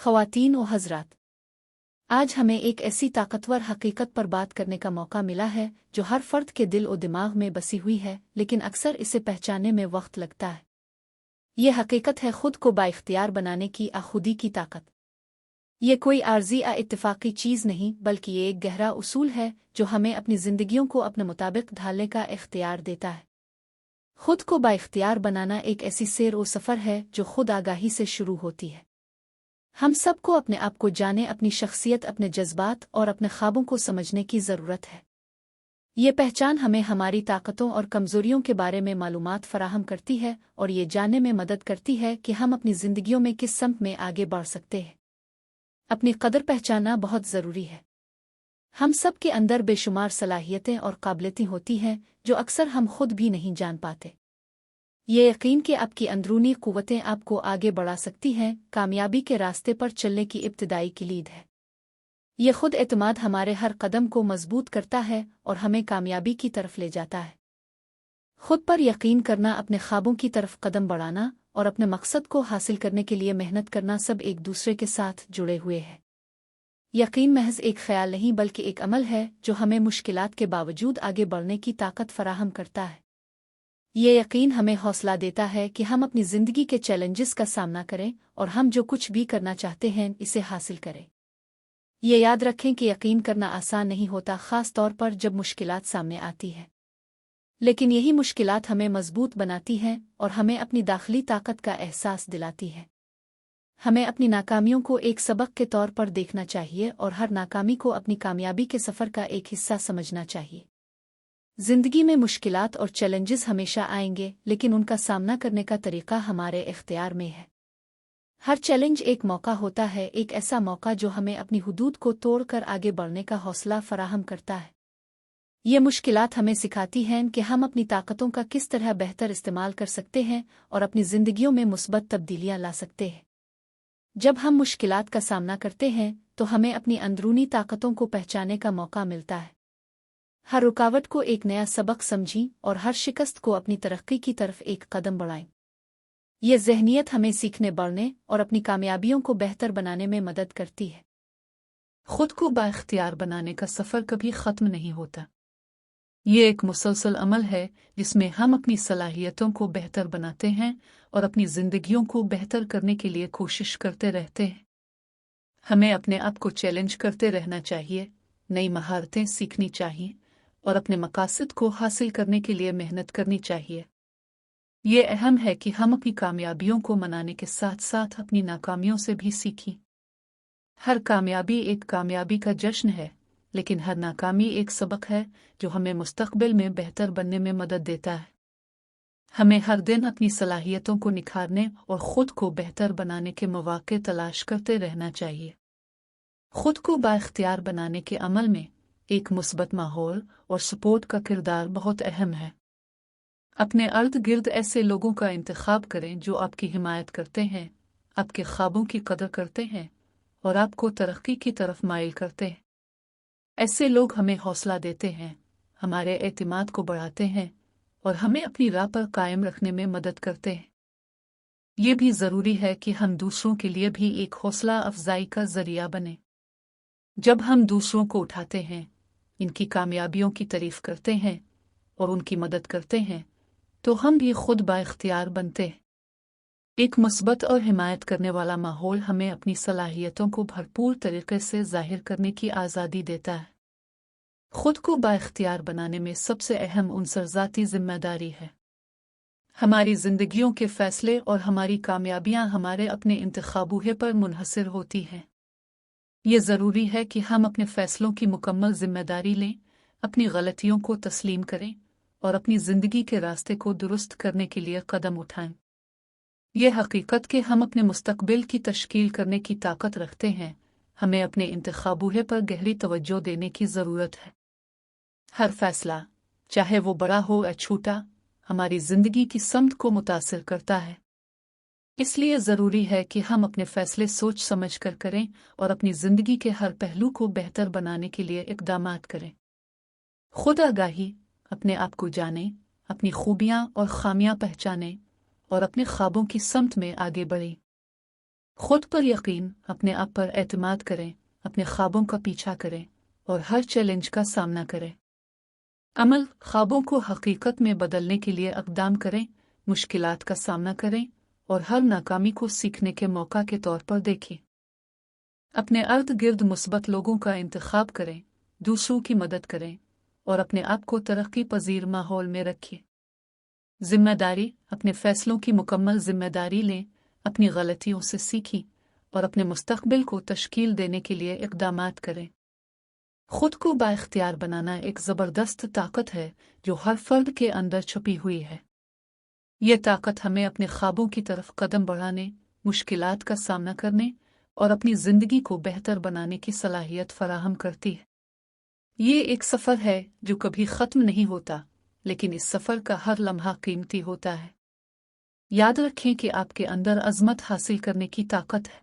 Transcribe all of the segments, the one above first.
ख़वातीन व हज़रात, आज हमें एक ऐसी ताकतवर हकीकत पर बात करने का मौका मिला है जो हर फर्द के दिल और दिमाग में बसी हुई है, लेकिन अक्सर इसे पहचानने में वक्त लगता है। ये हकीकत है खुद को बाइख्तियार बनाने की आखुदी की ताकत। ये कोई आर्जी या इत्तेफाकी चीज़ नहीं, बल्कि ये एक गहरा उसूल है जो हमें अपनी ज़िंदगियों को अपने मुताबिक ढालने का इख्तियार देता है। खुद को बाइख्तियार बनाना एक ऐसी सैर व सफ़र है जो खुद आगाही से शुरू होती है। हम सबको अपने आप को जाने, अपनी शख्सियत, अपने जज्बात और अपने ख्वाबों को समझने की ज़रूरत है। ये पहचान हमें हमारी ताकतों और कमज़ोरियों के बारे में मालूमात फराहम करती है और ये जानने में मदद करती है कि हम अपनी ज़िंदगियों में किस समत में आगे बढ़ सकते हैं। अपनी कदर पहचानना बहुत ज़रूरी है। हम सब के अंदर बेशुमार सलाहियतें और काबिलियतें होती हैं जो अक्सर हम खुद भी नहीं जान पाते। ये यकीन कि आपकी अंदरूनी क़ुव्वतें आपको आगे बढ़ा सकती हैं, कामयाबी के रास्ते पर चलने की इब्तिदाई किलीद है। ये खुद एतमाद हमारे हर कदम को मजबूत करता है और हमें कामयाबी की तरफ ले जाता है। खुद पर यकीन करना, अपने ख्वाबों की तरफ कदम बढ़ाना और अपने मकसद को हासिल करने के लिए मेहनत करना सब एक दूसरे के साथ जुड़े हुए हैं। यकीन महज एक ख्याल नहीं, बल्कि एक अमल है जो हमें मुश्किलात के बावजूद आगे बढ़ने की ताकत फराहम करता है। ये यकीन हमें हौसला देता है कि हम अपनी ज़िंदगी के चैलेंजेस का सामना करें और हम जो कुछ भी करना चाहते हैं इसे हासिल करें। ये याद रखें कि यकीन करना आसान नहीं होता, ख़ास तौर पर जब मुश्किलात सामने आती है। लेकिन यही मुश्किलात हमें मजबूत बनाती हैं और हमें अपनी दाखिली ताकत का एहसास दिलाती है। हमें अपनी नाकामियों को एक सबक के तौर पर देखना चाहिए और हर नाकामी को अपनी कामयाबी के सफ़र का एक हिस्सा समझना चाहिए। ज़िंदगी में मुश्किलात और चैलेंजेस हमेशा आएंगे, लेकिन उनका सामना करने का तरीका हमारे इख्तियार में है। हर चैलेंज एक मौका होता है, एक ऐसा मौका जो हमें अपनी हुदूद को तोड़कर आगे बढ़ने का हौसला फराहम करता है। ये मुश्किलात हमें सिखाती हैं कि हम अपनी ताकतों का किस तरह बेहतर इस्तेमाल कर सकते हैं और अपनी ज़िंदगियों में मुस्बत तब्दीलियां ला सकते हैं। जब हम मुश्किलात का सामना करते हैं तो हमें अपनी अंदरूनी ताकतों को पहचानने का मौका मिलता है। हर रुकावट को एक नया सबक समझें और हर शिकस्त को अपनी तरक्की की तरफ एक कदम बढ़ाएं। ये ज़हनियत हमें सीखने, बढ़ने और अपनी कामयाबियों को बेहतर बनाने में मदद करती है। खुद को बाइख्तियार बनाने का सफ़र कभी ख़त्म नहीं होता। ये एक मुसलसल अमल है जिसमें हम अपनी सलाहियतों को बेहतर बनाते हैं और अपनी ज़िंदगियों को बेहतर करने के लिए कोशिश करते रहते हैं। हमें अपने आप को चैलेंज करते रहना चाहिए, नई महारतें सीखनी चाहिए और अपने मकासद को हासिल करने के लिए मेहनत करनी चाहिए। ये अहम है कि हम अपनी कामयाबियों को मनाने के साथ साथ अपनी नाकामियों से भी सीखें। हर कामयाबी एक कामयाबी का जश्न है, लेकिन हर नाकामी एक सबक है जो हमें मुस्तक़बिल में बेहतर बनने में मदद देता है। हमें हर दिन अपनी सलाहियतों को निखारने और ख़ुद को बेहतर बनाने के मौक़े तलाश करते रहना चाहिए। ख़ुद को बाइख्तियार बनाने के अमल में एक मुस्बत माहौल और सपोर्ट का किरदार बहुत अहम है। अपने अर्द गिर्द ऐसे लोगों का इंतखाब करें जो आपकी हिमायत करते हैं, आपके ख्वाबों की कदर करते हैं और आपको तरक्की की तरफ माइल करते हैं। ऐसे लोग हमें हौसला देते हैं, हमारे एतमाद को बढ़ाते हैं और हमें अपनी राह पर कायम रखने में मदद करते हैं। ये भी ज़रूरी है कि हम दूसरों के लिए भी एक हौसला अफजाई का ज़रिया बने। जब हम दूसरों को उठाते हैं, इनकी कामयाबियों की तारीफ़ करते हैं और उनकी मदद करते हैं, तो हम भी खुद बाइख्तियार बनते हैं। एक मुस्बत और हिमायत करने वाला माहौल हमें अपनी सलाहियतों को भरपूर तरीके से ज़ाहिर करने की आज़ादी देता है। खुद को बाइख्तियार बनाने में सबसे अहम उन्सर ज़ाती ज़िम्मेदारी है। हमारी ज़िंदगियों के फ़ैसले और हमारी कामयाबियाँ हमारे अपने इंतखाबूहे पर मुनहसर होती हैं। ये ज़रूरी है कि हम अपने फ़ैसलों की मुकम्मल ज़िम्मेदारी लें, अपनी गलतियों को तस्लीम करें और अपनी ज़िंदगी के रास्ते को दुरुस्त करने के लिए कदम उठाएं। यह हकीकत कि हम अपने मुस्तक़बिल की तश्कील करने की ताकत रखते हैं, हमें अपने इंतखाबूहे पर गहरी तवज्जो देने की ज़रूरत है। हर फ़ैसला, चाहे वो बड़ा हो या छोटा, हमारी ज़िंदगी की समत को मुतासिर करता है। इसलिए ज़रूरी है कि हम अपने फ़ैसले सोच समझ कर करें और अपनी ज़िंदगी के हर पहलू को बेहतर बनाने के लिए इक़दामात करें। खुद आगाही, अपने आप को जानें, अपनी खूबियाँ और ख़ामियाँ पहचानें और अपने ख्वाबों की समत में आगे बढ़ें। खुद पर यकीन, अपने आप पर एतमाद करें, अपने ख्वाबों का पीछा करें और हर चैलेंज का सामना करें। अमल, ख्वाबों को हकीकत में बदलने के लिए इक़दाम करें, मुश्किलात का सामना करें और हर नाकामी को सीखने के मौका के तौर पर देखें। अपने अर्द गिर्द मुस्बत लोगों का इंतखाब करें, दूसरों की मदद करें और अपने आप को तरक्की पजीर माहौल में रखें। जिम्मेदारी, अपने फैसलों की मुकम्मल जिम्मेदारी लें, अपनी गलतियों से सीखें और अपने मुस्तक़बिल को तश्कील देने के लिए इक़दामात करें। खुद को बाइख्तियार बनाना एक ज़बरदस्त ताकत है जो हर फर्द के अंदर छुपी हुई है। यह ताकत हमें अपने ख्वाबों की तरफ कदम बढ़ाने, मुश्किलात का सामना करने और अपनी ज़िंदगी को बेहतर बनाने की सलाहियत फराहम करती है। ये एक सफ़र है जो कभी ख़त्म नहीं होता, लेकिन इस सफ़र का हर लम्हा कीमती होता है। याद रखें कि आपके अंदर अज़मत हासिल करने की ताकत है।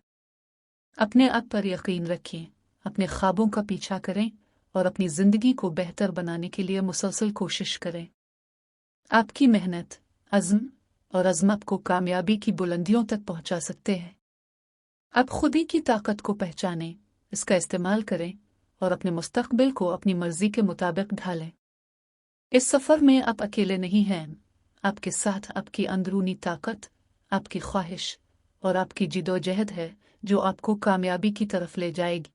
अपने आप पर यकीन रखें, अपने ख्वाबों का पीछा करें और अपनी ज़िंदगी को बेहतर बनाने के लिए मुसलसल कोशिश करें। आपकी मेहनत, अज़्म और अज़मत को कामयाबी की बुलंदियों तक पहुंचा सकते हैं। आप खुद ही की ताकत को पहचानें, इसका इस्तेमाल करें और अपने मुस्तक़बिल को अपनी मर्ज़ी के मुताबिक ढालें। इस सफ़र में आप अकेले नहीं हैं, आपके साथ आपकी अंदरूनी ताकत, आपकी ख्वाहिश और आपकी जिदोजहद है जो आपको कामयाबी की तरफ ले जाएगी।